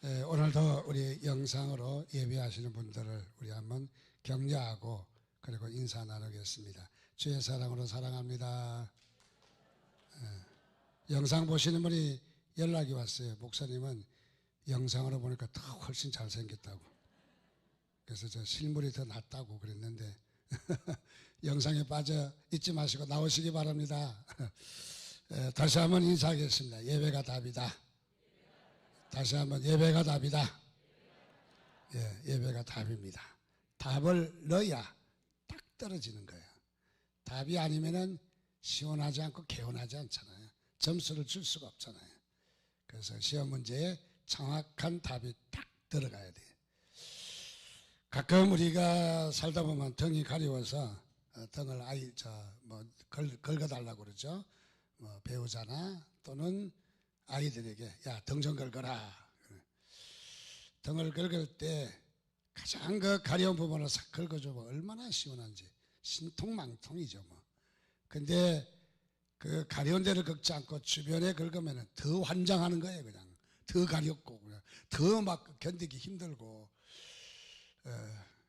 오늘도 우리 영상으로 예배하시는 분들을 우리 한번 격려하고 그리고 인사 나누겠습니다. 주의 사랑으로 사랑합니다. 영상 보시는 분이 연락이 왔어요. 목사님은 영상으로 보니까 더 훨씬 잘생겼다고. 그래서 저 실물이 더 낫다고 그랬는데 영상에 빠져 있지 마시고 나오시기 바랍니다. 다시 한번 인사하겠습니다. 예배가 답이다. 다시 한번 예배가 답이다. 예배가 답입니다. 답을 넣어야 딱 떨어지는 거예요. 답이 아니면은 시원하지 않고 개운하지 않잖아요. 점수를 줄 수가 없잖아요. 그래서 시험 문제에 정확한 답이 딱 들어가야 돼요. 가끔 우리가 살다 보면 등이 가려워서 등을 긁어달라고 그러죠. 배우자나 또는 아이들에게 야, 등 좀 긁어라. 등을 긁을 때 가장 그 가려운 부분을 싹 긁어주면 얼마나 시원한지 신통망통이죠 뭐. 근데 그 가려운 데를 긁지 않고 주변에 긁으면 더 환장하는 거예요. 그냥 더 가렵고 그냥 더 막 견디기 힘들고.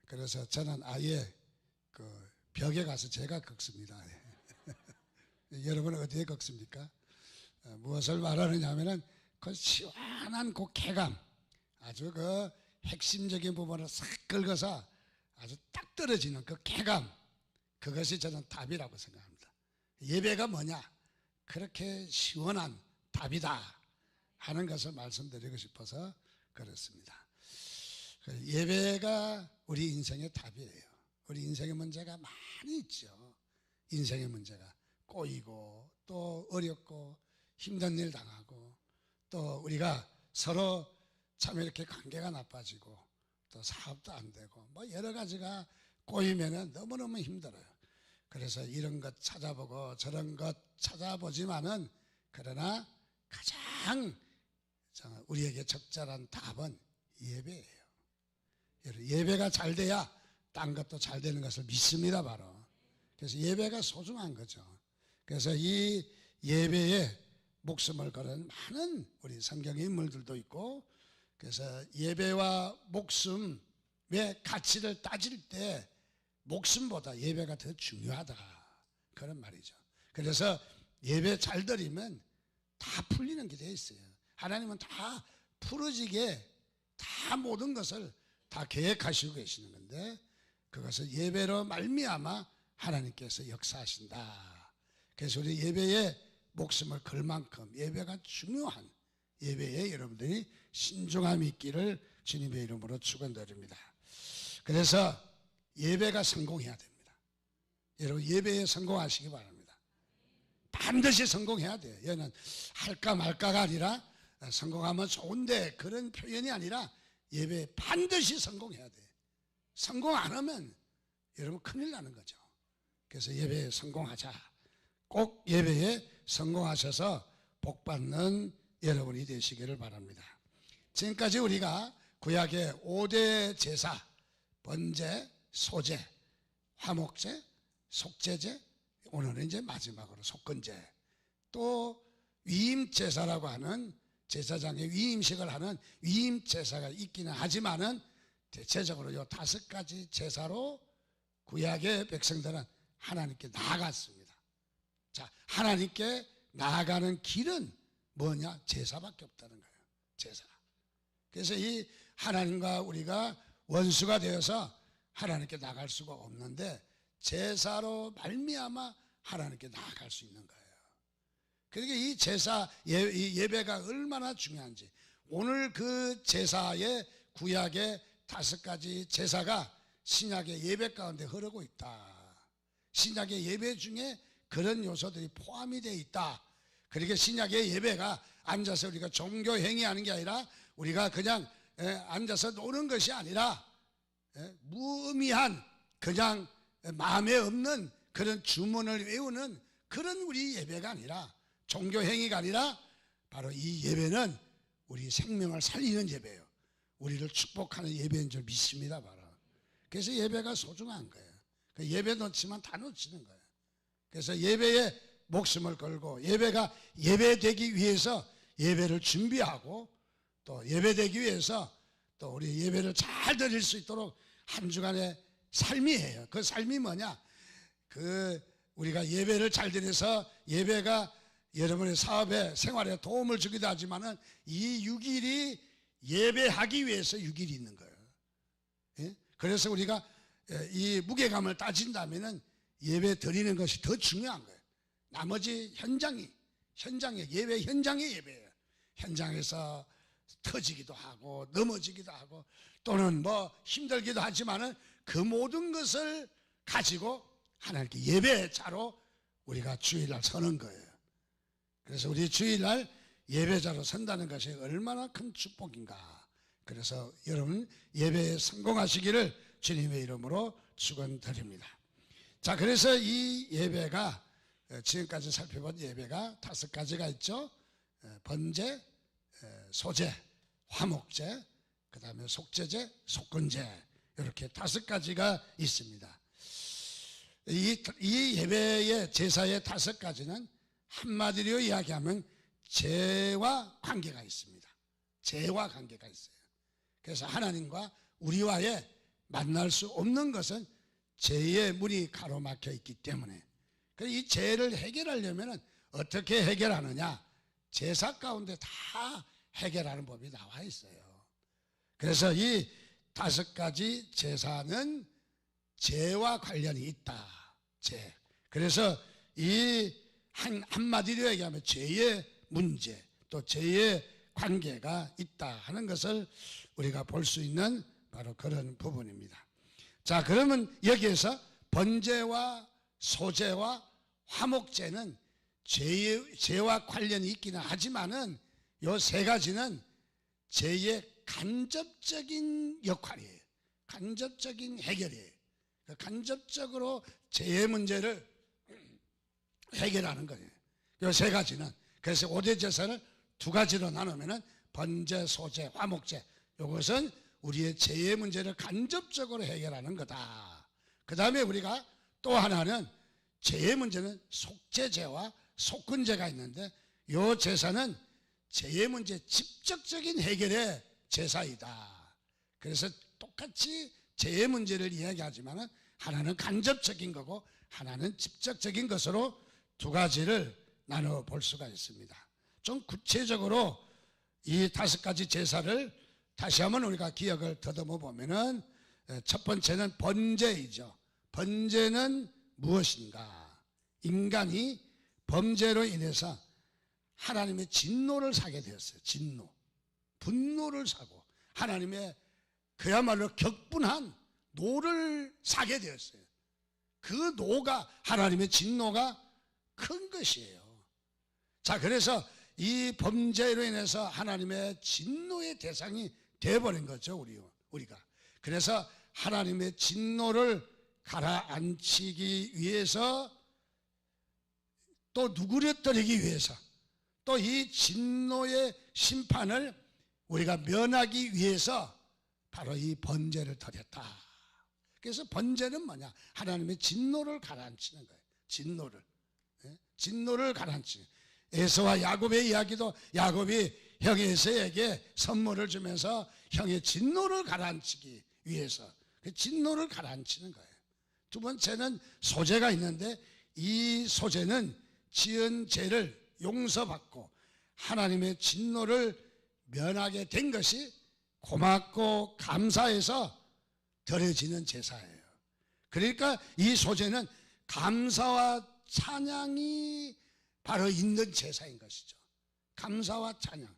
그래서 저는 아예 그 벽에 가서 제가 긁습니다. 여러분은 어디에 긁습니까? 무엇을 말하느냐 하면은 그 시원한 그 쾌감, 아주 그 핵심적인 부분을 싹 긁어서 아주 딱 떨어지는 그 쾌감, 그것이 저는 답이라고 생각합니다. 예배가 뭐냐? 그렇게 시원한 답이다 하는 것을 말씀드리고 싶어서 그렇습니다. 예배가 우리 인생의 답이에요. 우리 인생의 문제가 많이 있죠. 인생의 문제가 꼬이고 또 어렵고 힘든 일 당하고 또 우리가 서로 참 이렇게 관계가 나빠지고 또 사업도 안 되고 뭐 여러 가지가 꼬이면은 너무너무 힘들어요. 그래서 이런 것 찾아보고 저런 것 찾아보지만은 그러나 가장 우리에게 적절한 답은 예배예요. 예배가 잘 돼야 딴 것도 잘 되는 것을 믿습니다, 바로. 그래서 예배가 소중한 거죠. 그래서 이 예배에 목숨을 거는 많은 우리 성경 인물들도 있고, 그래서 예배와 목숨의 가치를 따질 때 목숨보다 예배가 더 중요하다, 그런 말이죠. 그래서 예배 잘 드리면 다 풀리는 게 돼 있어요. 하나님은 다 풀어지게 다 모든 것을 다 계획하시고 계시는 건데, 그것을 예배로 말미암아 하나님께서 역사하신다. 그래서 우리 예배에 목숨을 걸 만큼 예배가 중요한 예배에 여러분들이 신중함이 있기를 주님의 이름으로 축원드립니다. 그래서 예배가 성공해야 됩니다. 여러분 예배에 성공하시기 바랍니다. 반드시 성공해야 돼요. 얘는 할까 말까가 아니라 성공하면 좋은데 그런 표현이 아니라 예배에 반드시 성공해야 돼. 성공 안 하면 여러분 큰일 나는 거죠. 그래서 예배에 성공하자. 꼭 예배에 성공하셔서 복받는 여러분이 되시기를 바랍니다. 지금까지 우리가 구약의 5대 제사, 번제, 소제, 화목제, 속제제, 오늘은 이제 마지막으로 속건제, 또 위임제사라고 하는 제사장의 위임식을 하는 위임제사가 있기는 하지만은 대체적으로 요 5가지 제사로 구약의 백성들은 하나님께 나아갔습니다. 자, 하나님께 나아가는 길은 뭐냐? 제사밖에 없다는 거예요. 제사. 그래서 이 하나님과 우리가 원수가 되어서 하나님께 나갈 수가 없는데 제사로 말미암아 하나님께 나아갈 수 있는 거예요. 그러니까 이 제사, 예배가 얼마나 중요한지, 오늘 그 제사의 구약의 5가지 제사가 신약의 예배 가운데 흐르고 있다. 신약의 예배 중에 그런 요소들이 포함이 되어 있다. 그러니까 신약의 예배가 앉아서 우리가 종교 행위하는 게 아니라 우리가 그냥 앉아서 노는 것이 아니라 무의미한 그냥 마음에 없는 그런 주문을 외우는 그런 우리 예배가 아니라, 종교 행위가 아니라 바로 이 예배는 우리 생명을 살리는 예배예요. 우리를 축복하는 예배인 줄 믿습니다, 바로. 그래서 예배가 소중한 거예요. 예배 놓치면 다 놓치는 거예요. 그래서 예배에 목숨을 걸고 예배가 예배되기 위해서 예배를 준비하고 또 예배되기 위해서 또 우리 예배를 잘 드릴 수 있도록 한 주간의 삶이에요. 그 삶이 뭐냐? 우리가 예배를 잘 드려서 예배가 여러분의 사업에 생활에 도움을 주기도 하지만은 이 6일이 예배하기 위해서 6일이 있는 거예요. 예? 그래서 우리가 이 무게감을 따진다면은 예배 드리는 것이 더 중요한 거예요. 나머지 현장에 예배 현장의 예배예요. 현장에서 터지기도 하고 넘어지기도 하고 또는 뭐 힘들기도 하지만은 그 모든 것을 가지고 하나님께 예배자로 우리가 주일날 서는 거예요. 그래서 우리 주일날 예배자로 선다는 것이 얼마나 큰 축복인가. 그래서 여러분 예배에 성공하시기를 주님의 이름으로 축원드립니다. 자, 그래서 이 예배가 지금까지 살펴본 예배가 5가지가 있죠. 번제, 소제, 화목제, 그 다음에 속죄제, 속건제, 이렇게 5가지가 있습니다. 이 예배의 제사의 5가지는 한마디로 이야기하면 죄와 관계가 있습니다. 죄와 관계가 있어요. 그래서 하나님과 우리와의 만날 수 없는 것은 죄의 문이 가로막혀 있기 때문에, 이 죄를 해결하려면 어떻게 해결하느냐? 제사 가운데 다 해결하는 법이 나와 있어요. 그래서 이 5가지 제사는 죄와 관련이 있다. 죄. 그래서 이 한마디로 얘기하면 죄의 문제, 또 죄의 관계가 있다 하는 것을 우리가 볼 수 있는 바로 그런 부분입니다. 자, 그러면 여기에서 번제와 소제와 화목제는 죄와 관련이 있기는 하지만은 이 3가지는 죄의 간접적인 역할이에요. 간접적인 해결이에요. 간접적으로 죄의 문제를 해결하는 거예요. 이 3가지는. 그래서 5대 제사를 2가지로 나누면은 번제, 소제, 화목제. 이것은 우리의 죄의 문제를 간접적으로 해결하는 거다. 그 다음에 우리가 또 하나는 죄의 문제는 속죄제와 속건제가 있는데, 이 제사는 죄의 문제 직접적인 해결의 제사이다. 그래서 똑같이 죄의 문제를 이야기하지만 하나는 간접적인 거고 하나는 직접적인 것으로 2가지를 나눠 볼 수가 있습니다. 좀 구체적으로 이 5가지 제사를 다시 한번 우리가 기억을 더듬어 보면은, 첫 번째는 번제이죠. 번제는 무엇인가? 인간이 범죄로 인해서 하나님의 진노를 사게 되었어요. 진노, 분노를 사고 하나님의 그야말로 격분한 노를 사게 되었어요. 그 노가, 하나님의 진노가 큰 것이에요. 자, 그래서 이 범죄로 인해서 하나님의 진노의 대상이 되어버린 거죠, 우리가. 그래서 하나님의 진노를 가라앉히기 위해서, 또 누그러뜨리기 위해서, 또 이 진노의 심판을 우리가 면하기 위해서 바로 이 번제를 드렸다. 그래서 번제는 뭐냐? 하나님의 진노를 가라앉히는 거예요. 진노를 가라앉히는. 에서와 야곱의 이야기도 야곱이 형 에서에게 선물을 주면서 형의 진노를 가라앉히기 위해서 그 진노를 가라앉히는 거예요. 2번째는 소제가 있는데, 이 소제는 지은 죄를 용서받고 하나님의 진노를 면하게 된 것이 고맙고 감사해서 드려지는 제사예요. 그러니까 이 소제는 감사와 찬양이 바로 있는 제사인 것이죠. 감사와 찬양.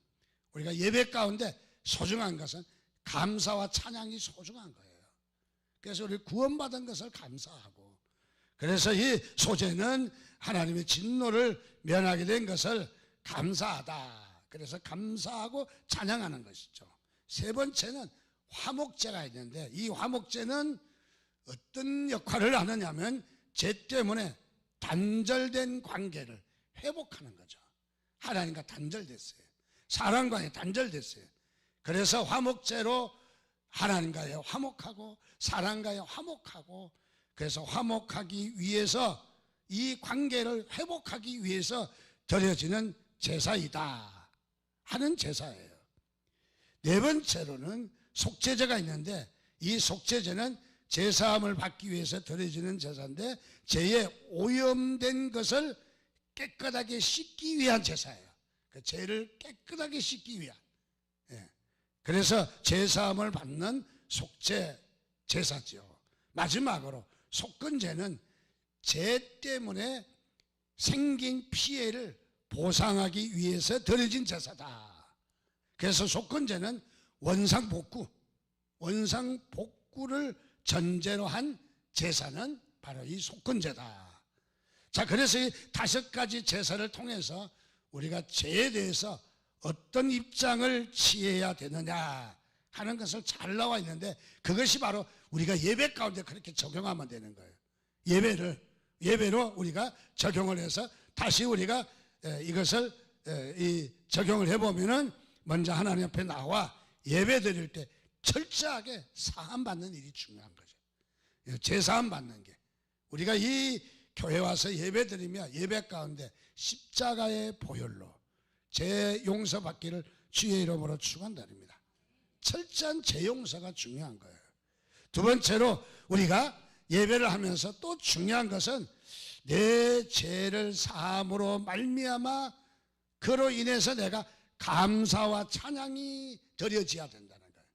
우리가 예배 가운데 소중한 것은 감사와 찬양이 소중한 거예요. 그래서 우리 구원받은 것을 감사하고, 그래서 이 소제는 하나님의 진노를 면하게 된 것을 감사하다. 그래서 감사하고 찬양하는 것이죠. 3번째는 화목제가 있는데, 이 화목제는 어떤 역할을 하느냐면 죄 때문에 단절된 관계를 회복하는 거죠. 하나님과 단절됐어요. 사람과의 단절됐어요. 그래서 화목제로 하나님과의 화목하고 사람과의 화목하고, 그래서 화목하기 위해서, 이 관계를 회복하기 위해서 드려지는 제사이다 하는 제사예요. 네 번째로는 속죄제가 있는데, 이 속죄제는 제사함을 받기 위해서 드려지는 제사인데, 죄에 오염된 것을 깨끗하게 씻기 위한 제사예요. 그 죄를 깨끗하게 씻기 위한. 그래서 제사함을 받는 속죄 제사죠. 마지막으로 속건제는 죄 때문에 생긴 피해를 보상하기 위해서 드려진 제사다. 그래서 속건제는 원상복구를 전제로 한 제사는 바로 이 속건제다. 자, 그래서 이 5가지 제사를 통해서 우리가 죄에 대해서 어떤 입장을 취해야 되느냐 하는 것을 잘 나와 있는데, 그것이 바로 우리가 예배 가운데 그렇게 적용하면 되는 거예요. 예배로 우리가 적용을 해서 다시 우리가 이것을 적용을 해보면은, 먼저 하나님 앞에 나와 예배 드릴 때 철저하게 사함 받는 일이 중요한 거죠. 제사함 받는 게, 우리가 이 교회 와서 예배 드리며 예배 가운데 십자가의 보혈로 죄 용서받기를 주의 이름으로 축원드립니다. 철저한 죄 용서가 중요한 거예요. 두 번째로 우리가 예배를 하면서 또 중요한 것은 내 죄를 사함으로 말미암아 그로 인해서 내가 감사와 찬양이 드려져야 된다는 거예요.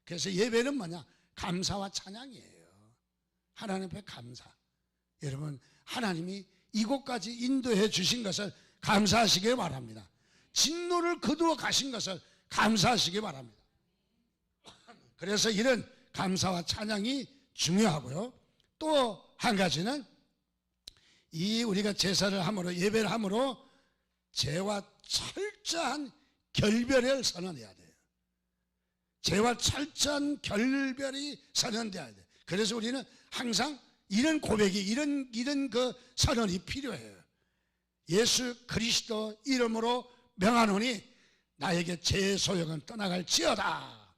그래서 예배는 뭐냐? 감사와 찬양이에요. 하나님 앞에 감사. 여러분, 하나님이 이곳까지 인도해 주신 것을 감사하시길 바랍니다. 진노를 거두어 가신 것을 감사하시기 바랍니다. 그래서 이런 감사와 찬양이 중요하고요. 또 한 가지는 이 우리가 제사를 함으로, 예배를 함으로 죄와 철저한 결별을 선언해야 돼요. 죄와 철저한 결별이 선언돼야 돼요. 그래서 우리는 항상 이런 고백이, 이런 그 선언이 필요해요. 예수 그리스도 이름으로 명하노니 나에게 죄의 소욕은 떠나갈지어다.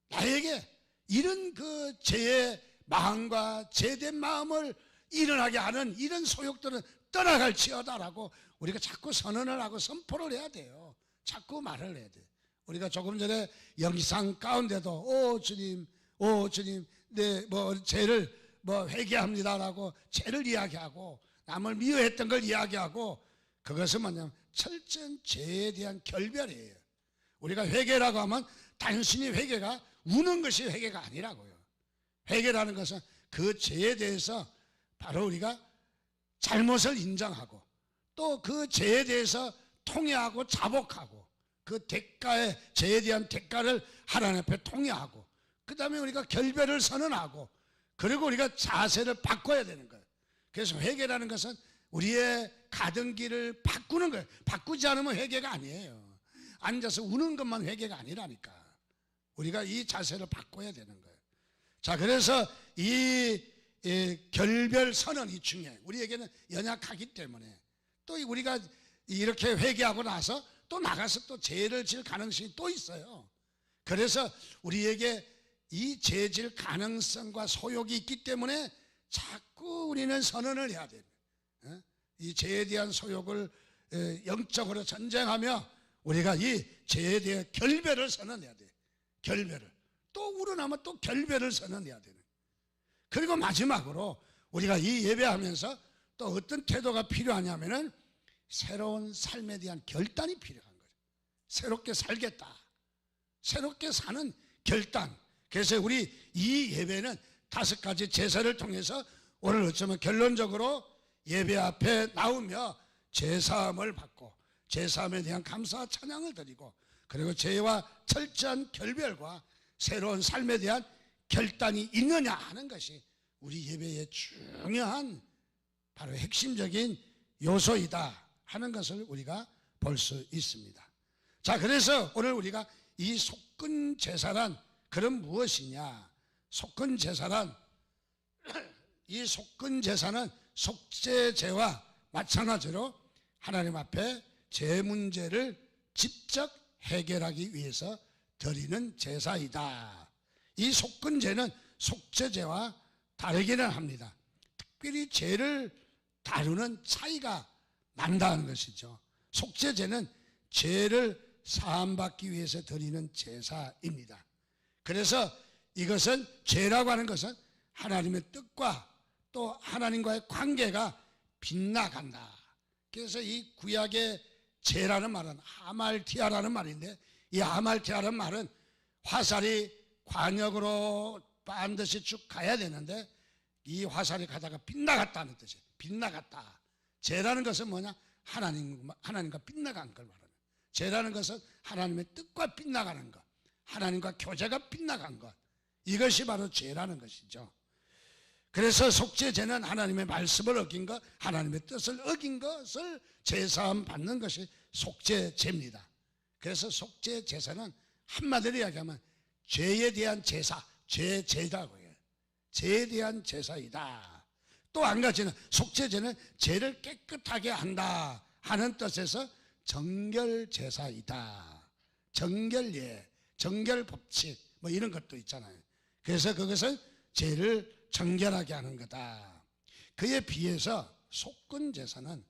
나에게 이런 그 죄의 마음과 죄된 마음을 일어나게 하는 이런 소욕들은 떠나갈지어다라고 우리가 자꾸 선언을 하고 선포를 해야 돼요. 자꾸 말을 해야 돼요. 우리가 조금 전에 영상 가운데도 오 주님 내 죄를 회개합니다라고 죄를 이야기하고 남을 미워했던 걸 이야기하고, 그것은 뭐냐면 철저한 죄에 대한 결별이에요. 우리가 회개라고 하면 단순히 회개가 우는 것이 회개가 아니라고요. 회개라는 것은 그 죄에 대해서 바로 우리가 잘못을 인정하고 또 그 죄에 대해서 통회하고 자복하고 그 대가에, 죄에 대한 대가를 하나님 앞에 통회하고, 그 다음에 우리가 결별을 선언하고, 그리고 우리가 자세를 바꿔야 되는 거예요. 그래서 회개라는 것은 우리의 가던 길을 바꾸는 거예요. 바꾸지 않으면 회개가 아니에요. 앉아서 우는 것만 회개가 아니라니까. 우리가 이 자세를 바꿔야 되는 거예요. 자, 그래서 이 결별 선언이 중요해요. 우리에게는 연약하기 때문에. 또 우리가 이렇게 회개하고 나서 또 나가서 또 죄를 질 가능성이 또 있어요. 그래서 우리에게 이 죄질 가능성과 소욕이 있기 때문에 자꾸 우리는 선언을 해야 됩니다. 이 죄에 대한 소욕을 영적으로 전쟁하며 우리가 이 죄에 대해 결별을 선언해야 돼요. 결별을. 또 우러나면 또 결별을 선언해야 되는. 그리고 마지막으로 우리가 이 예배하면서 또 어떤 태도가 필요하냐면은 새로운 삶에 대한 결단이 필요한 거죠. 새롭게 살겠다. 새롭게 사는 결단. 그래서 우리 이 예배는 5가지 제사를 통해서 오늘 어쩌면 결론적으로 예배 앞에 나오며 제사함을 받고 제사함에 대한 감사와 찬양을 드리고, 그리고 죄와 철저한 결별과 새로운 삶에 대한 결단이 있느냐 하는 것이 우리 예배의 중요한 바로 핵심적인 요소이다 하는 것을 우리가 볼 수 있습니다. 자, 그래서 오늘 우리가 이 속건 제사란 그럼 무엇이냐? 속건 제사란, 이 속건 제사는 속죄제와 마찬가지로 하나님 앞에 죄 문제를 직접 해결하기 위해서 드리는 제사이다. 이 속건제는 속죄제와 다르기는 합니다. 특별히 죄를 다루는 차이가 난다는 것이죠. 속죄제는 죄를 사함받기 위해서 드리는 제사입니다. 그래서 이것은 죄라고 하는 것은 하나님의 뜻과 또 하나님과의 관계가 빗나간다. 그래서 이 구약의 죄라는 말은 하말티아라는 말인데, 이 하말티아라는 말은 화살이 관역으로 반드시 쭉 가야 되는데 이 화살이 가다가 빗나갔다는 뜻이에요. 빗나갔다. 죄라는 것은 뭐냐? 하나님과 빗나간 걸 말하는. 죄라는 것은 하나님의 뜻과 빗나가는 것, 하나님과 교제가 빗나간 것, 이것이 바로 죄라는 것이죠. 그래서 속죄죄는 하나님의 말씀을 어긴 것, 하나님의 뜻을 어긴 것을 제사함 받는 것이 속죄죄입니다. 그래서 속죄제사는 한마디로 이야기하면 죄에 대한 제사, 죄제다고 해요. 죄에 대한 제사이다. 또 한 가지는 속죄죄는 죄를 깨끗하게 한다 하는 뜻에서 정결제사이다. 정결예, 정결법칙 뭐 이런 것도 있잖아요. 그래서 그것은 죄를 정결하게 하는 거다. 그에 비해서 속건제사는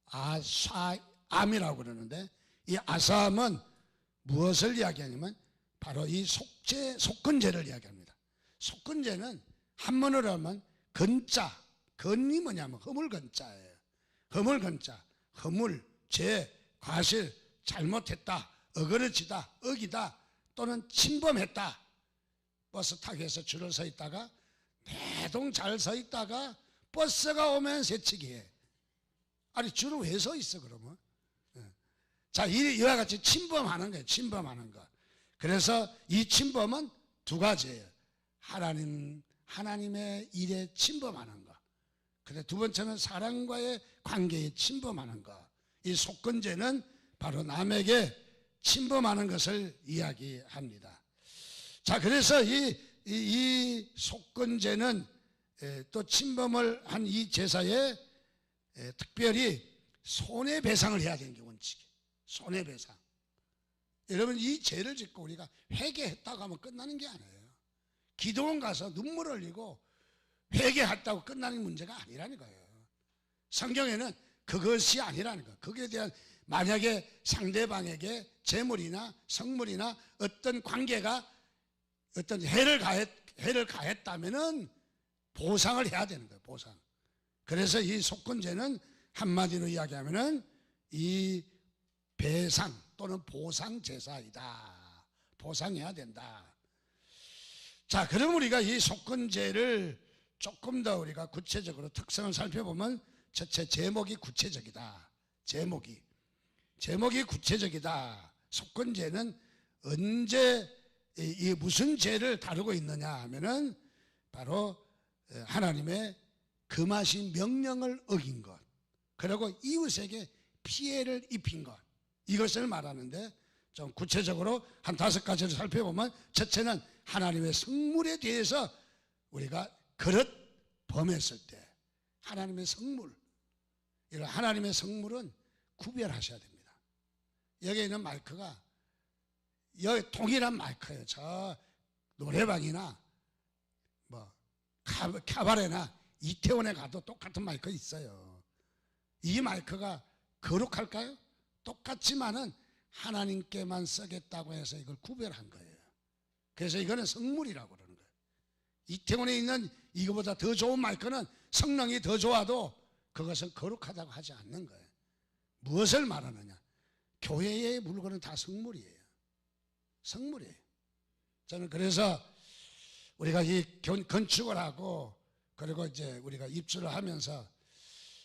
아사암이라고 그러는데, 이 아사암은 무엇을 이야기하냐면 바로 이 속건제를 이야기합니다. 속건제는 한문으로 하면 건자, 건이 뭐냐면 허물건자예요. 허물건자, 허물, 죄, 과실, 잘못했다, 어그러지다, 어기다, 또는 침범했다. 버스 타기 위해서 줄을 서 있다가 대동 잘 서 있다가 버스가 오면 새치기 해. 아니 줄을 왜 서 있어 그러면? 자, 이와 같이 침범하는 거예요. 침범하는 거. 그래서 이 침범은 두 가지예요. 하나님의 일에 침범하는 거. 근데 두 번째는 사람과의 관계에 침범하는 거. 이 속건죄는 바로 남에게 침범하는 것을 이야기합니다. 자, 그래서 이 속건죄는 또 침범을 한 이 제사에 특별히 손해배상을 해야 되는 게 원칙이에요. 손해배상. 여러분, 이 죄를 짓고 우리가 회개했다고 하면 끝나는 게 아니에요. 기도원 가서 눈물 흘리고 회개했다고 끝나는 문제가 아니라는 거예요. 성경에는 그것이 아니라는 거예요. 거기에 대한, 만약에 상대방에게 재물이나 성물이나 어떤 관계가 어떤 해를 가했다면은 보상을 해야 되는 거예요. 보상. 그래서 이 속건죄는 한마디로 이야기하면은 이 배상 또는 보상 제사이다. 보상해야 된다. 자, 그럼 우리가 이 속건죄를 조금 더 우리가 구체적으로 특성을 살펴보면, 첫째, 제목이 구체적이다. 제목이 구체적이다. 속건죄는 언제 이 무슨 죄를 다루고 있느냐 하면은 바로 하나님의 금하신 명령을 어긴 것, 그리고 이웃에게 피해를 입힌 것, 이것을 말하는데, 좀 구체적으로 한 5가지를 살펴보면, 첫째는 하나님의 성물에 대해서 우리가 그릇 범했을 때 하나님의 성물, 이런 하나님의 성물은 구별하셔야 됩니다. 여기 있는 마이크가 여기 동일한 마이크예요. 저 노래방이나 뭐 카바레나 이태원에 가도 똑같은 마이크 있어요. 이 마이크가 거룩할까요? 똑같지만은 하나님께만 쓰겠다고 해서 이걸 구별한 거예요. 그래서 이거는 성물이라고 그러는 거예요. 이태원에 있는 이거보다 더 좋은 마이크는 성능이 더 좋아도 그것은 거룩하다고 하지 않는 거예요. 무엇을 말하느냐? 교회의 물건은 다 성물이에요. 성물이에요. 저는 그래서 우리가 이 건축을 하고, 그리고 이제 우리가 입주를 하면서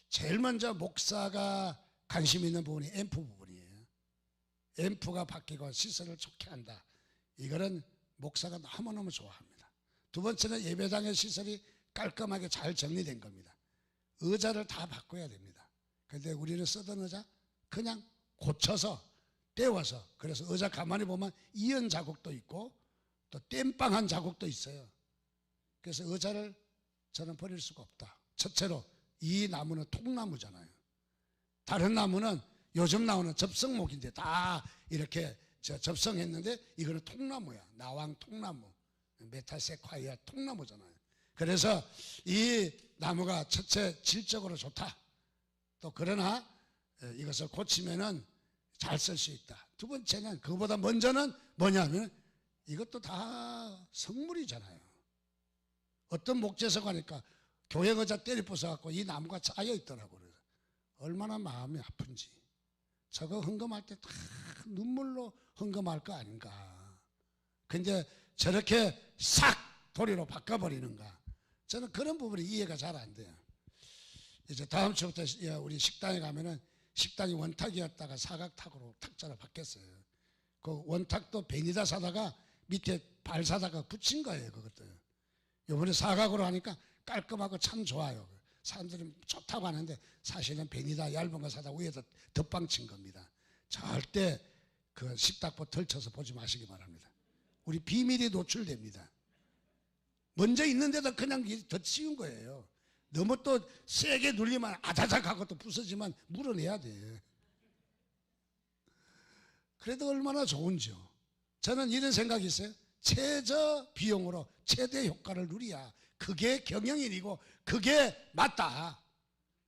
제일 먼저 목사가 관심 있는 부분이 앰프 부분이에요. 앰프가 바뀌고 시설을 좋게 한다. 이거는 목사가 너무너무 좋아합니다. 두 번째는 예배당의 시설이 깔끔하게 잘 정리된 겁니다. 의자를 다 바꿔야 됩니다. 그런데 우리는 쓰던 의자 그냥 고쳐서 떼워서, 그래서 의자 가만히 보면 이연 자국도 있고 또 땜빵한 자국도 있어요. 그래서 의자를 저는 버릴 수가 없다. 첫째로 이 나무는 통나무잖아요. 다른 나무는 요즘 나오는 접성목인데 다 이렇게 접성했는데, 이거는 통나무야. 나왕 통나무, 메타세콰이아 통나무잖아요. 그래서 이 나무가 첫째 질적으로 좋다. 또 그러나 이것을 고치면은 잘 쓸 수 있다. 두 번째는, 그거보다 먼저는 뭐냐면 이것도 다 성물이잖아요. 어떤 목재서 가니까 교회 의자 때려 부숴갖고 이 나무가 쌓여 있더라고요. 얼마나 마음이 아픈지. 저거 헌금할 때 다 눈물로 헌금할 거 아닌가. 근데 저렇게 싹 도리로 바꿔버리는가. 저는 그런 부분이 이해가 잘 안 돼요. 이제 다음 주부터 우리 식당에 가면은 식당이 원탁이었다가 사각탁으로 탁자로 바뀌었어요. 그 원탁도 베니다 사다가 밑에 발 사다가 붙인 거예요. 그것도. 이번에 사각으로 하니까 깔끔하고 참 좋아요. 사람들이 좋다고 하는데 사실은 베니다 얇은 거 사다 위에다 덧방 친 겁니다. 절대 그 식탁보 덜쳐서 보지 마시기 바랍니다. 우리 비밀이 노출됩니다. 먼저 있는데도 그냥 더 치운 거예요. 너무 또 세게 눌리면 아자작 하고 또 부서지면 물어내야 돼. 그래도 얼마나 좋은지요. 저는 이런 생각이 있어요. 최저 비용으로 최대 효과를 누려야 그게 경영인이고 그게 맞다.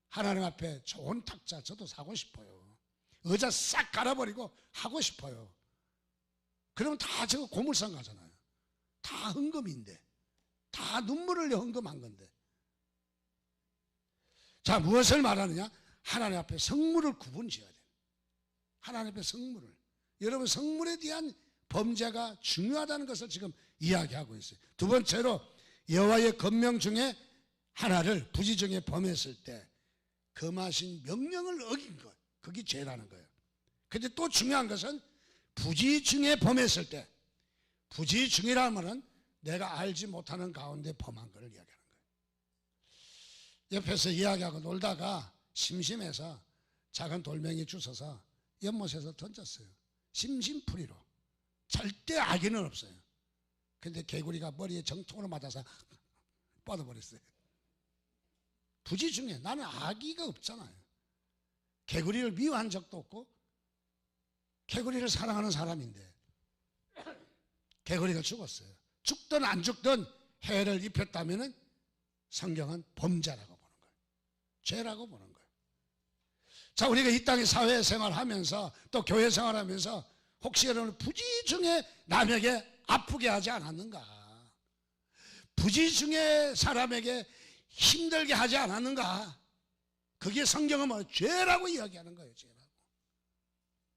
하나님 앞에 좋은 탁자 저도 사고 싶어요. 의자 싹 갈아버리고 하고 싶어요. 그러면 다 저거 고물상 가잖아요. 다 헌금인데, 다 눈물을 흘려 헌금한 건데. 자, 무엇을 말하느냐? 하나님 앞에 성물을 구분지어야 돼요. 하나님 앞에 성물을. 여러분, 성물에 대한 범죄가 중요하다는 것을 지금 이야기하고 있어요. 두 번째로 여호와의 검명 중에 하나를 부지 중에 범했을 때 금하신 명령을 어긴 것, 그게 죄라는 거예요. 근데 또 중요한 것은 부지 중에 범했을 때, 부지 중이라면 내가 알지 못하는 가운데 범한 것을 이야기하는 거예요. 옆에서 이야기하고 놀다가 심심해서 작은 돌멩이 주워서 연못에서 던졌어요. 심심풀이로. 절대 악의는 없어요. 근데 개구리가 머리에 정통으로 맞아서 뻗어버렸어요. 부지 중에 나는 악의가 없잖아요. 개구리를 미워한 적도 없고 개구리를 사랑하는 사람인데 개구리가 죽었어요. 죽든 안 죽든 해를 입혔다면 성경은 범죄라고 보는 거예요. 죄라고 보는 거예요. 자, 우리가 이 땅에 사회생활하면서 또 교회생활하면서 혹시 여러분 부지 중에 남에게 아프게 하지 않았는가? 부지 중에 사람에게 힘들게 하지 않았는가? 그게 성경은 뭐 죄라고 이야기하는 거예요. 죄라고.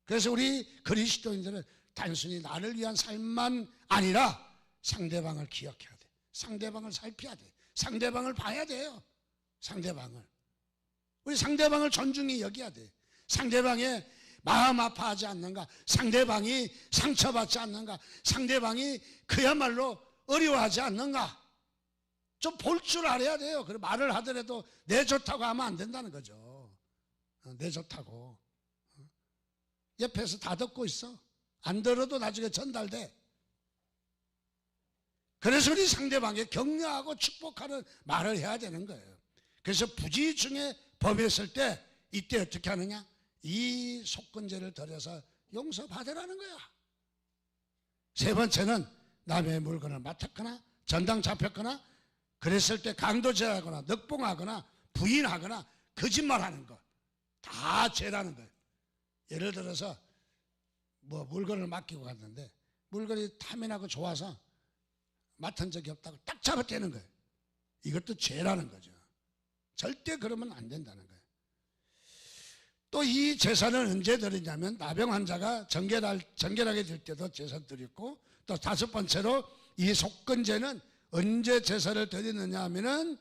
그래서 우리 그리스도인들은 단순히 나를 위한 삶만 아니라 상대방을 기억해야 돼. 상대방을 살펴야 돼. 상대방을 봐야 돼요. 상대방을. 우리 상대방을 존중히 여겨야 돼. 상대방의 마음 아파하지 않는가? 상대방이 상처받지 않는가? 상대방이 그야말로 어려워하지 않는가? 좀 볼 줄 알아야 돼요. 그리고 말을 하더라도 내 좋다고 하면 안 된다는 거죠. 내 좋다고. 옆에서 다 듣고 있어. 안 들어도 나중에 전달돼. 그래서 우리 상대방에 격려하고 축복하는 말을 해야 되는 거예요. 그래서 부지 중에 범했을 때 이때 어떻게 하느냐? 이 속건제를 들여서 용서받으라는 거야. 세 번째는 남의 물건을 맡았거나 전당 잡혔거나 그랬을 때 강도죄하거나 넉봉하거나 부인하거나 거짓말하는 것 다 죄라는 거예요. 예를 들어서 뭐 물건을 맡기고 갔는데 물건이 탐이 좋아서 맡은 적이 없다고 딱 잡아떼는 거예요. 이것도 죄라는 거죠. 절대 그러면 안 된다는 거예요. 또 이 제사는 언제 드리냐면 나병 환자가 정결하게 될 때도 제사 드렸고, 또 다섯 번째로 이 속건제는 언제 제사를 드리느냐 하면은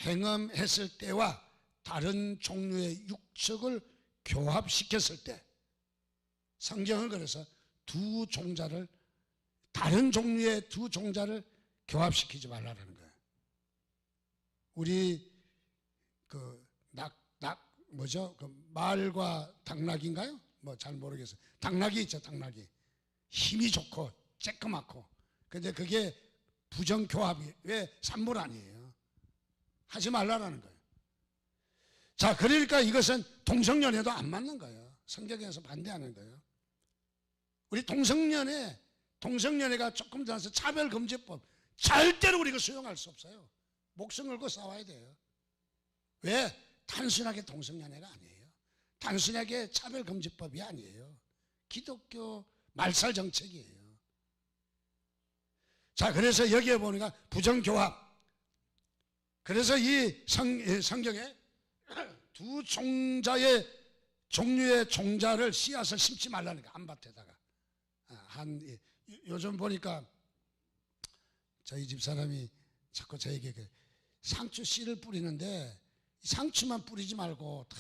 행음했을 때와 다른 종류의 육축을 교합시켰을 때. 성경은 그래서 두 종자를, 다른 종류의 두 종자를 교합시키지 말라는 거예요. 우리 뭐죠? 말과 당나귀인가요? 뭐 잘 모르겠어요. 당나귀 있죠, 당나귀. 힘이 좋고 쬐끄맣고. 근데 그게 부정교합이 왜 산물 아니에요. 하지 말라라는 거예요. 자, 그러니까 이것은 동성연애도 안 맞는 거예요. 성경에서 반대하는 거예요. 우리 동성연애가 조금 더 나서 차별금지법 절대로 우리가 수용할 수 없어요. 목숨 걸고 싸워야 돼요. 왜? 단순하게 동성연애가 아니에요. 단순하게 차별금지법이 아니에요. 기독교 말살 정책이에요. 자, 그래서 여기에 보니까 부정교합. 그래서 이 성경에 두 종류의 종자를 씨앗을 심지 말라는 거야. 한밭에다가. 요즘 보니까 저희 집 사람이 자꾸 저에게 상추 씨를 뿌리는데 상추만 뿌리지 말고 다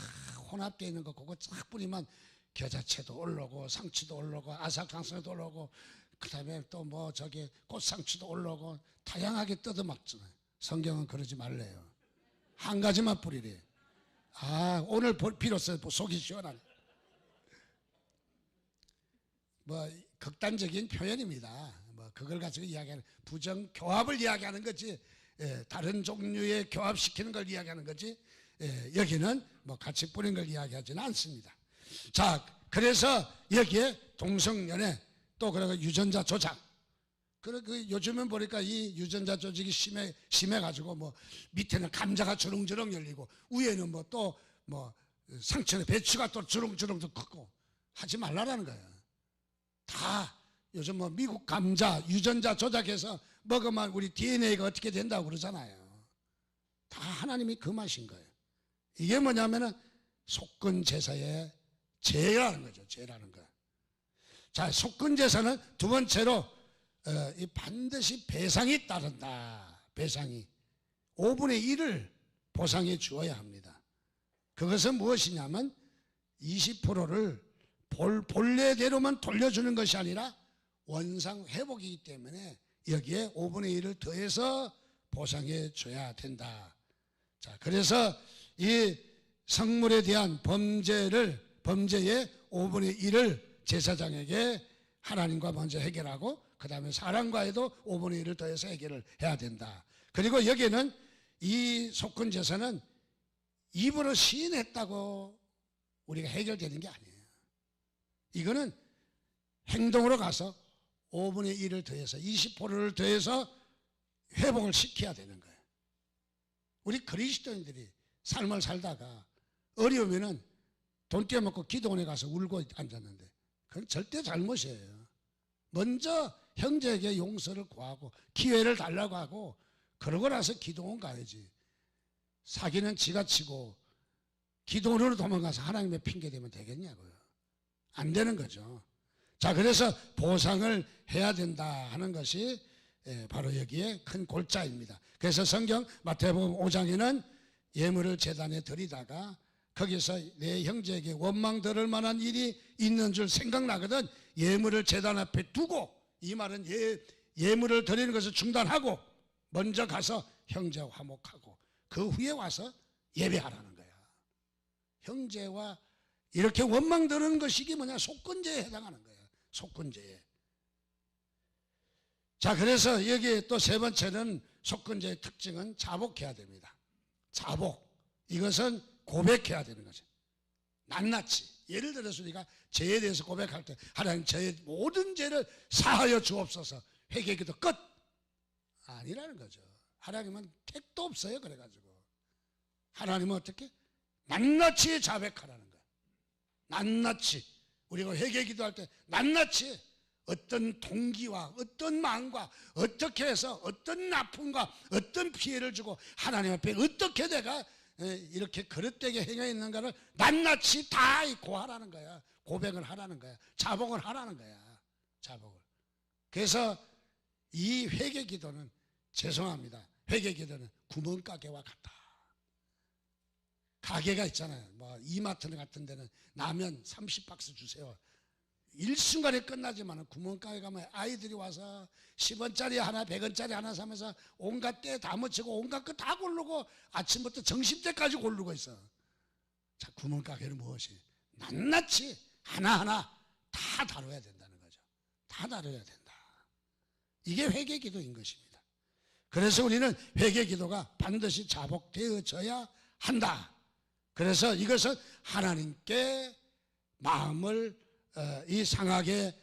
혼합되어 있는 거 그거 쫙 뿌리면 겨자채도 올라오고 상추도 올라오고 아삭강성도 올라오고 그 다음에 또 뭐 저기 꽃상추도 올라오고 다양하게 뜯어먹잖아요. 성경은 그러지 말래요. 한 가지만 뿌리래. 오늘 비로소 속이 시원하네. 뭐 극단적인 표현입니다. 뭐 그걸 가지고 이야기하는 부정교합을 이야기하는 거지, 다른 종류의 교합시키는 걸 이야기하는 거지, 여기는 뭐 같이 뿌린 걸 이야기하지는 않습니다. 자, 그래서 여기에 동성연애 또 그리고 유전자 조작. 요즘은 보니까 이 유전자 조직이 심해가지고 뭐 밑에는 감자가 주렁주렁 열리고 위에는 뭐 또 뭐 상처에 배추가 또 주렁주렁 크고 하지 말라라는 거예요. 다 요즘 뭐 미국 감자 유전자 조작해서 먹으면 우리 DNA가 어떻게 된다고 그러잖아요. 다 하나님이 금하신 거예요. 이게 뭐냐면은 속건 제사의 죄라는 거죠. 죄라는 거. 자, 속건 제사는 두 번째로 반드시 배상이 따른다. 배상이 5분의 1을 보상해 주어야 합니다. 그것은 무엇이냐면 20%를 본래대로만 돌려주는 것이 아니라 원상 회복이기 때문에 여기에 5분의 1을 더해서 보상해 줘야 된다. 자, 그래서 이 성물에 대한 범죄의 5분의 1을 제사장에게 하나님과 먼저 해결하고 그 다음에 사람과에도 5분의 1을 더해서 해결을 해야 된다. 그리고 여기에는 이 속건제사는 입으로 시인했다고 우리가 해결되는 게 아니에요. 이거는 행동으로 가서 5분의 1을 더해서 20%를 더해서 회복을 시켜야 되는 거예요. 우리 그리스도인들이 삶을 살다가 어려우면은 돈 떼어먹고 기도원에 가서 울고 앉았는데 그건 절대 잘못이에요. 먼저 형제에게 용서를 구하고 기회를 달라고 하고 그러고 나서 기도원 가야지. 사기는 지가 치고 기도원으로 도망가서 하나님의 핑계대면 되겠냐고요. 안 되는 거죠. 자, 그래서 보상을 해야 된다 하는 것이 바로 여기에 큰 골자입니다. 그래서 성경 마태복음 5장에는 예물을 제단에 드리다가 거기서 내 형제에게 원망 들을 만한 일이 있는 줄 생각나거든 예물을 제단 앞에 두고, 이 말은 예물을 드리는 것을 중단하고 먼저 가서 형제와 화목하고 그 후에 와서 예배하라는 거야. 형제와 이렇게 원망 드는 것이 뭐냐? 속건제에 해당하는 거야. 속건제에. 자, 그래서 여기 또 세 번째는 속건제의 특징은 자복해야 됩니다. 자복. 이것은 고백해야 되는 거죠. 낱낱이. 예를 들어서 우리가 죄에 대해서 고백할 때 하나님 저의 모든 죄를 사하여 주옵소서 회개기도 끝. 아니라는 거죠. 하나님은 택도 없어요. 그래가지고 하나님은 어떻게? 낱낱이 자백하라는 거예요. 낱낱이. 우리가 회개기도 할 때 낱낱이 어떤 동기와 어떤 마음과 어떻게 해서 어떤 아픔과 어떤 피해를 주고 하나님 앞에 어떻게 내가 이렇게 그릇되게 행해있는가를 낱낱이 다 고하라는 거야. 고백을 하라는 거야. 자복을 하라는 거야. 자복을. 그래서 이 회개기도는 죄송합니다. 회개기도는 구멍가게와 같다. 가게가 있잖아요. 뭐 이마트 같은 데는 라면 30박스 주세요. 일순간에 끝나지만 구멍가게 가면 아이들이 와서 10원짜리 하나 100원짜리 하나 사면서 온갖 때 다 묻히고 온갖 거 다 고르고 아침부터 점심때까지 고르고 있어. 자, 구멍가게는 무엇이? 낱낱이 하나하나 다 다뤄야 된다는 거죠. 다 다뤄야 된다. 이게 회개기도인 것입니다. 그래서 우리는 회개기도가 반드시 자복되어져야 한다. 그래서 이것은 하나님께 마음을 상하게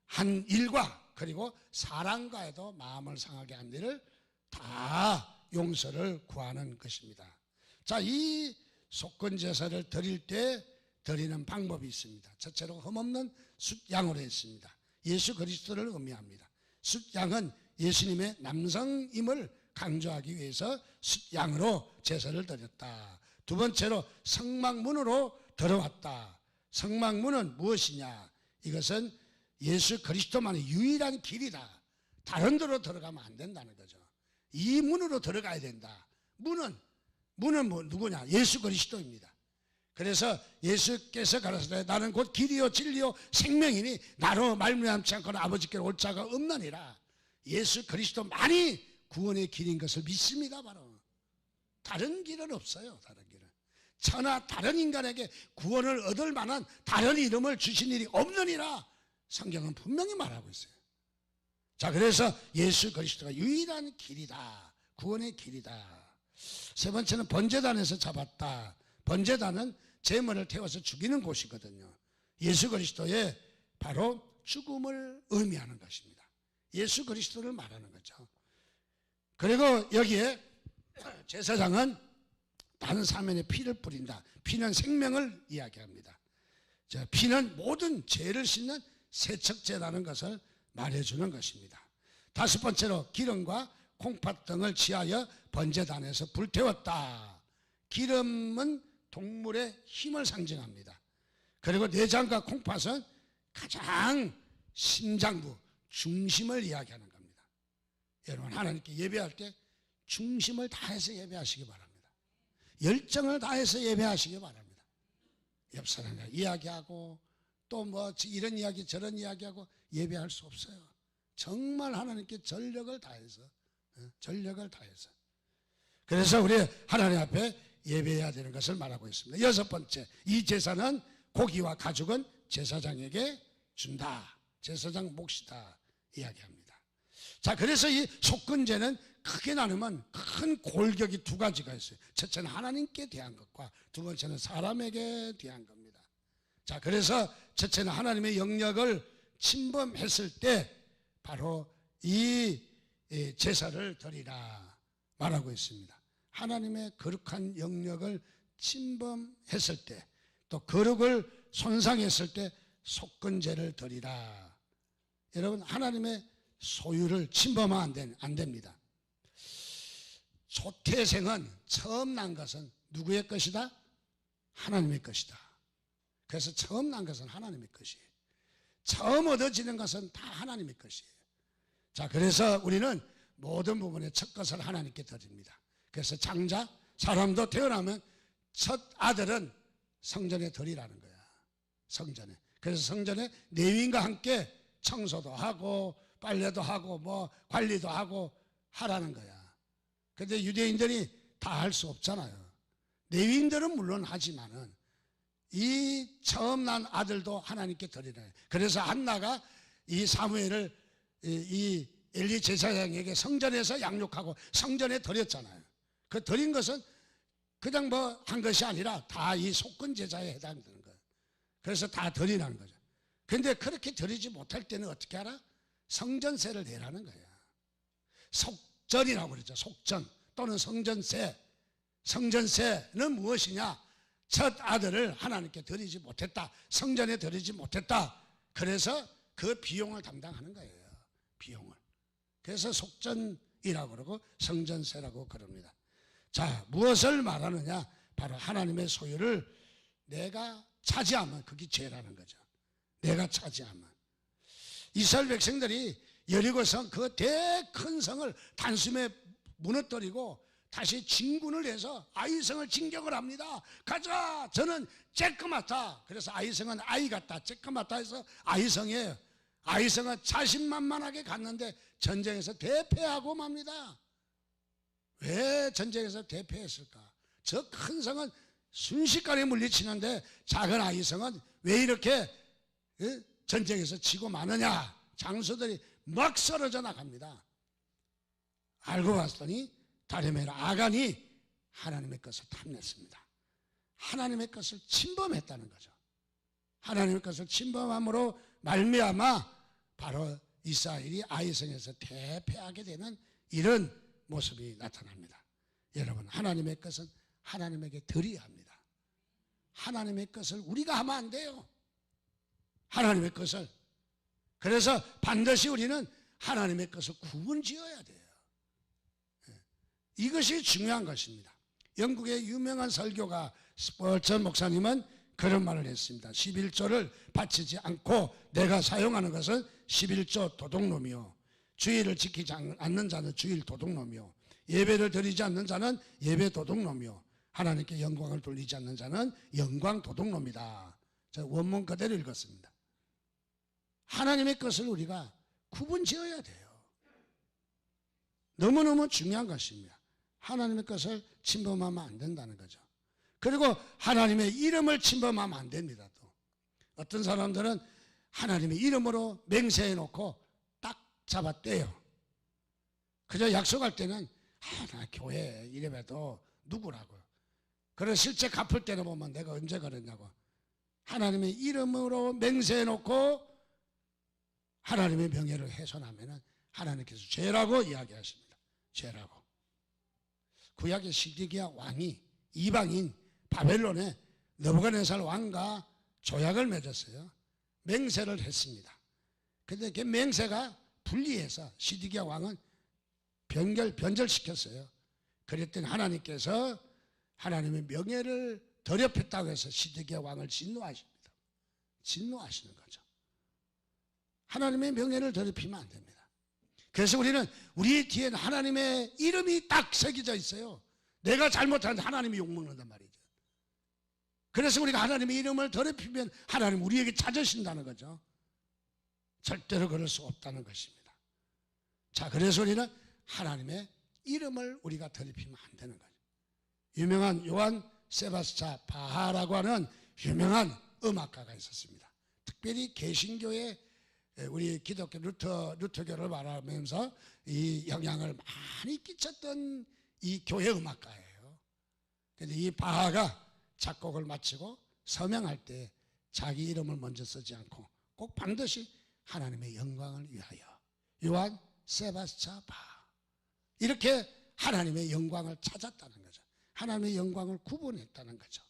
한 일과 그리고 사람과에도 마음을 상하게 한 일을 다 용서를 구하는 것입니다. 자, 이 속건제사를 드릴 때 드리는 방법이 있습니다. 첫째로 흠없는 숫양으로 했습니다. 예수 그리스도를 의미합니다. 숫양은 예수님의 남성임을 강조하기 위해서 숫양으로 제사를 드렸다. 두 번째로 성막문으로 들어왔다. 성막문은 무엇이냐? 이것은 예수 그리스도만의 유일한 길이다. 다른 데로 들어가면 안 된다는 거죠. 이 문으로 들어가야 된다. 문은 뭐 누구냐? 예수 그리스도입니다. 그래서 예수께서 가라사대 나는 곧 길이요 진리요 생명이니 나로 말미암지 않고는 아버지께로 올 자가 없느니라. 예수 그리스도만이 구원의 길인 것을 믿습니다. 바로 다른 길은 없어요. 다른 길은 천하 다른 인간에게 구원을 얻을 만한 다른 이름을 주신 일이 없느니라. 성경은 분명히 말하고 있어요. 자, 그래서 예수 그리스도가 유일한 길이다. 구원의 길이다. 세 번째는 번제단에서 잡았다. 번제단은 제물을 태워서 죽이는 곳이거든요. 예수 그리스도의 바로 죽음을 의미하는 것입니다. 예수 그리스도를 말하는 거죠. 그리고 여기에 제사장은 다른 사면에 피를 뿌린다. 피는 생명을 이야기합니다. 자, 피는 모든 죄를 씻는 세척제라는 것을 말해주는 것입니다. 다섯 번째로 기름과 콩팥 등을 취하여 번제단에서 불태웠다. 기름은 동물의 힘을 상징합니다. 그리고 내장과 콩팥은 가장 심장부, 중심을 이야기하는 겁니다. 여러분, 하나님께 예배할 때 중심을 다해서 예배하시기 바랍니다. 열정을 다해서 예배하시기 바랍니다. 옆 사람과 이야기하고 또 뭐 이런 이야기 저런 이야기하고 예배할 수 없어요. 정말 하나님께 전력을 다해서. 그래서 우리 하나님 앞에 예배해야 되는 것을 말하고 있습니다. 여섯 번째, 이 제사는 고기와 가죽은 제사장에게 준다. 제사장 몫이다 이야기합니다. 자, 그래서 이 속건제는 크게 나누면 큰 골격이 두 가지가 있어요. 첫째는 하나님께 대한 것과 두 번째는 사람에게 대한 겁니다. 자, 그래서 첫째는 하나님의 영역을 침범했을 때 바로 이 제사를 드리라 말하고 있습니다. 하나님의 거룩한 영역을 침범했을 때, 또 거룩을 손상했을 때 속건제를 드리라. 여러분, 하나님의 소유를 침범하면 안 됩니다. 초태생은 처음 난 것은 누구의 것이다? 하나님의 것이다. 그래서 처음 난 것은 하나님의 것이에요. 처음 얻어지는 것은 다 하나님의 것이에요. 자, 그래서 우리는 모든 부분의 첫 것을 하나님께 드립니다. 그래서 장자, 사람도 태어나면 첫 아들은 성전에 드리라는 거야. 성전에. 그래서 성전에 레위인과 함께 청소도 하고 빨래도 하고 뭐 관리도 하고 하라는 거야. 그런데 유대인들이 다 할 수 없잖아요. 레위인들은 물론 하지만은 이 처음 난 아들도 하나님께 드리라. 그래서 한나가 이 사무엘을 이 엘리 제사장에게 성전에서 양육하고 성전에 드렸잖아요. 그 드린 것은 그냥 뭐 한 것이 아니라 다 이 속건 제사에 해당되는 거예요. 그래서 다 드리라는 거죠. 그런데 그렇게 드리지 못할 때는 어떻게 하라? 성전세를 내라는 거예요. 속전이라고 그러죠. 속전 또는 성전세. 성전세는 무엇이냐? 첫 아들을 하나님께 드리지 못했다. 성전에 드리지 못했다. 그래서 그 비용을 담당하는 거예요. 비용을. 그래서 속전이라고 그러고 성전세라고 그럽니다. 자, 무엇을 말하느냐? 바로 하나님의 소유를 내가 차지하면 그게 죄라는 거죠. 내가 차지하면. 이스라엘 백성들이 여리고성 그 대 큰 성을 단숨에 무너뜨리고 다시 진군을 해서 아이성을 진격을 합니다. 가자! 저는 쬐끄맣다. 그래서 아이성은 아이 같다. 쬐끄맣다 해서 아이성이에요. 아이성은 자신만만하게 갔는데 전쟁에서 대패하고 맙니다. 왜 전쟁에서 대패했을까? 저 큰 성은 순식간에 물리치는데 작은 아이성은 왜 이렇게 전쟁에서 지고 마느냐? 장수들이 막 쓰러져 나갑니다. 알고 봤더니 다레메라 아간이 하나님의 것을 탐냈습니다. 하나님의 것을 침범했다는 거죠. 하나님의 것을 침범함으로 말미암아 바로 이스라엘이 아이성에서 대패하게 되는 이런 모습이 나타납니다. 여러분, 하나님의 것은 하나님에게 드려야 합니다. 하나님의 것을 우리가 하면 안 돼요. 하나님의 것을. 그래서 반드시 우리는 하나님의 것을 구분 지어야 돼요. 이것이 중요한 것입니다. 영국의 유명한 설교가 스펄전 목사님은 그런 말을 했습니다. 11조를 바치지 않고 내가 사용하는 것은 11조 도둑놈이요, 주의를 지키지 않는 자는 주일 도둑놈이요, 예배를 드리지 않는 자는 예배 도둑놈이요, 하나님께 영광을 돌리지 않는 자는 영광 도둑놈이다. 제가 원문 그대로 읽었습니다. 하나님의 것을 우리가 구분 지어야 돼요. 너무너무 중요한 것입니다. 하나님의 것을 침범하면 안 된다는 거죠. 그리고 하나님의 이름을 침범하면 안 됩니다. 또 어떤 사람들은 하나님의 이름으로 맹세해 놓고 딱 잡아떼요. 그저 약속할 때는 나 교회 이름에도 누구라고요. 그래서 실제 갚을 때는 보면 내가 언제 그랬냐고. 하나님의 이름으로 맹세해 놓고 하나님의 명예를 훼손하면 하나님께서 죄라고 이야기하십니다. 죄라고. 구약의 시드기야 왕이 이방인 바벨론에 느부갓네살 왕과 조약을 맺었어요. 맹세를 했습니다. 그런데 그 맹세가 불리해서 시드기야 왕은 변절시켰어요. 그랬더니 하나님께서 하나님의 명예를 더럽혔다고 해서 시드기야 왕을 진노하십니다. 진노하시는 거죠. 하나님의 명예를 더럽히면 안 됩니다. 그래서 우리는 우리 뒤에는 하나님의 이름이 딱 새겨져 있어요. 내가 잘못하는데 하나님이 욕먹는단 말이죠. 그래서 우리가 하나님의 이름을 더럽히면 하나님 우리에게 찾으신다는 거죠. 절대로 그럴 수 없다는 것입니다. 자, 그래서 우리는 하나님의 이름을 우리가 더럽히면 안 되는 거죠. 유명한 요한 세바스차 바하라고 하는 유명한 음악가가 있었습니다. 특별히 개신교의 우리 기독교 루터교를 말하면서 이 영향을 많이 끼쳤던 이 교회 음악가예요. 그런데 이 바하가 작곡을 마치고 서명할 때 자기 이름을 먼저 쓰지 않고 꼭 반드시 하나님의 영광을 위하여 요한 세바스차 바하, 이렇게 하나님의 영광을 찾았다는 거죠. 하나님의 영광을 구분했다는 거죠.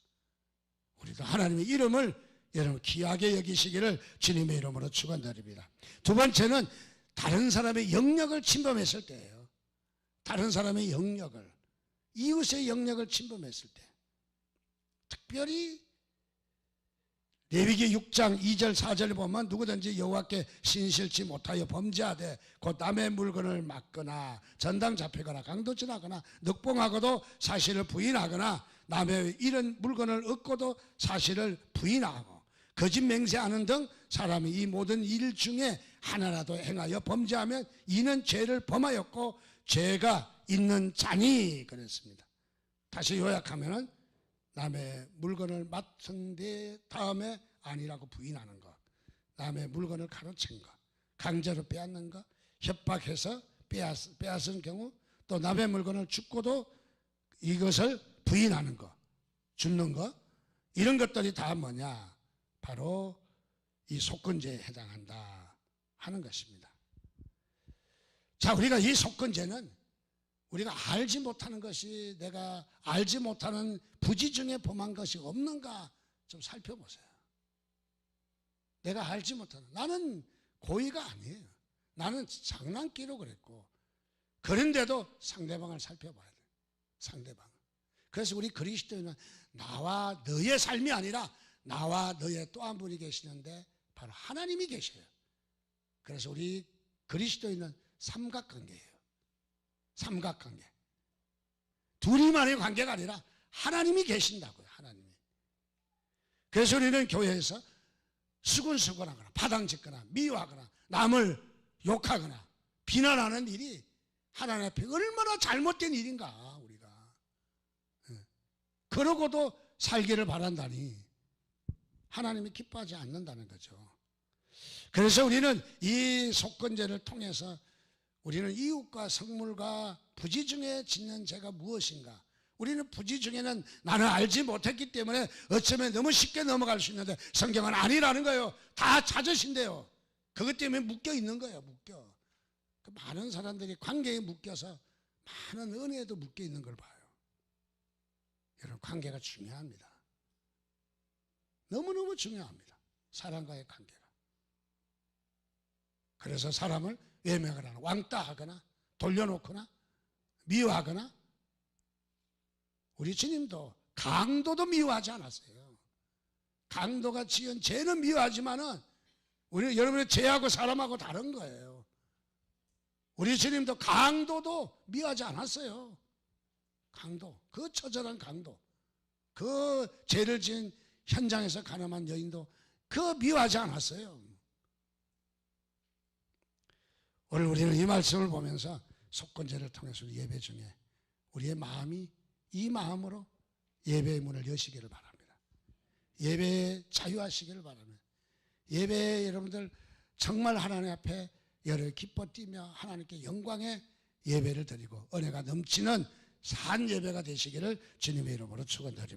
우리도 하나님의 이름을 여러분 귀하게 여기시기를 주님의 이름으로 축원드립니다. 두 번째는 다른 사람의 영역을 침범했을 때예요. 다른 사람의 영역을, 이웃의 영역을 침범했을 때, 특별히 레위기 6장 2절 4절을 보면 누구든지 여호와께 신실치 못하여 범죄하되 곧 남의 물건을 막거나 전당 잡히거나 강도 지나거나 늑봉하고도 사실을 부인하거나 남의 이런 물건을 얻고도 사실을 부인하고 거짓 맹세하는 등 사람이 이 모든 일 중에 하나라도 행하여 범죄하면 이는 죄를 범하였고 죄가 있는 자니 그랬습니다. 다시 요약하면은 남의 물건을 맡은 뒤 다음에 아니라고 부인하는 것, 남의 물건을 가로챈 것, 강제로 빼앗는 것, 협박해서 빼앗은 경우, 또 남의 물건을 줍고도 이것을 부인하는 것, 줍는 것, 이런 것들이 다 뭐냐? 바로 이 속건죄에 해당한다 하는 것입니다. 자, 우리가 이 속건죄는 우리가 알지 못하는 것이, 내가 알지 못하는 부지 중에 범한 것이 없는가 좀 살펴보세요. 내가 알지 못하는, 나는 고의가 아니에요. 나는 장난기로 그랬고, 그런데도 상대방을 살펴봐야 돼요. 상대방. 그래서 우리 그리스도인은 나와 너의 삶이 아니라 나와 너의 또 한 분이 계시는데 바로 하나님이 계셔요. 그래서 우리 그리스도인은 삼각관계예요. 삼각관계. 둘이만의 관계가 아니라 하나님이 계신다고요. 하나님이. 그래서 우리는 교회에서 수근수근하거나 파당짓거나 미워하거나 남을 욕하거나 비난하는 일이 하나님 앞에 얼마나 잘못된 일인가 우리가. 그러고도 살기를 바란다니 하나님이 기뻐하지 않는다는 거죠. 그래서 우리는 이 속건제를 통해서 우리는 이웃과 성물과 부지 중에 짓는 죄가 무엇인가? 우리는 부지 중에는 나는 알지 못했기 때문에 어쩌면 너무 쉽게 넘어갈 수 있는데 성경은 아니라는 거예요. 다 찾으신대요. 그것 때문에 묶여 있는 거예요. 묶여. 많은 사람들이 관계에 묶여서 많은 은혜에도 묶여 있는 걸 봐요. 여러분, 관계가 중요합니다. 너무너무 중요합니다. 사람과의 관계가. 그래서 사람을 외면을 하거나 왕따하거나 돌려놓거나 미워하거나, 우리 주님도 강도도 미워하지 않았어요. 강도가 지은 죄는 미워하지만은 여러분의 죄하고 사람하고 다른 거예요. 우리 주님도 강도도 미워하지 않았어요. 강도, 그 처절한 강도, 그 죄를 지은 현장에서 가늠한 여인도 그 미워하지 않았어요. 오늘 우리는 이 말씀을 보면서 속건제를 통해서 예배 중에 우리의 마음이 이 마음으로 예배의 문을 여시기를 바랍니다. 예배에 자유하시기를 바랍니다. 예배에 여러분들 정말 하나님 앞에 열을 기뻐 뛰며 하나님께 영광의 예배를 드리고 은혜가 넘치는 산 예배가 되시기를 주님의 이름으로 축원드립니다.